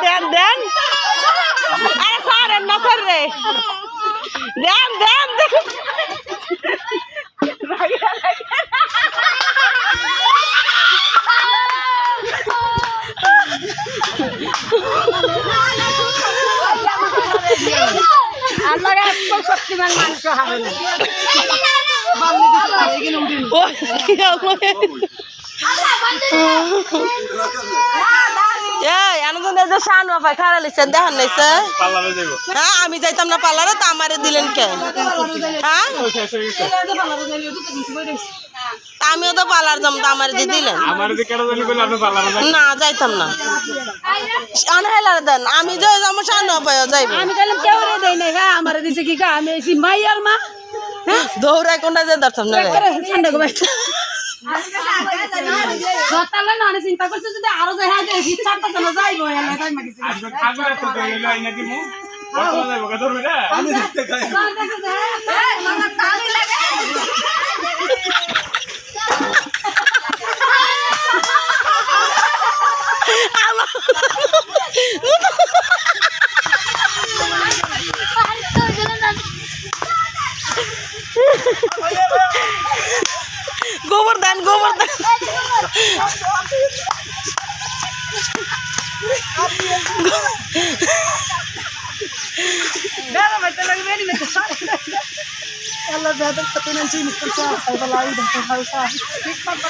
দেন দেন আরে সারেন না স্যার রে দেন দেন আমি যাইতাম না পার্লারে তো আমারে দিলেন কে হ্যাঁ আমিও তো পার্লার যাম তো আমার দিয়ে দিলেন না যাইতাম না আনহেলার দেন আমি যাই যাবো সানো পাই যাইব আমি গেলাম কেউ রে দেই নাই হ্যাঁ আমার দিছে কি কা আমি এসি মাইয়ার মা দৌড়াই কোনটা যে দর্শন না ঠান্ডা গো ভাই সকালে না চিন্তা করছে যদি আরো যাই হ্যাঁ যে চারটা জন যাইবো এলা তাই মাগিছে খাবার তো দেই না দিমু কত যাইবো কত ধরবে না আমি দেখতে খাই লাগা তালি লাগে গোবর্ধন গোবর্ধন বেলা বাইতে লাগে বেরি না আল্লাহ বেদর কত না চিনি করতে আই বলা আই দেখো হালকা ঠিক পাতা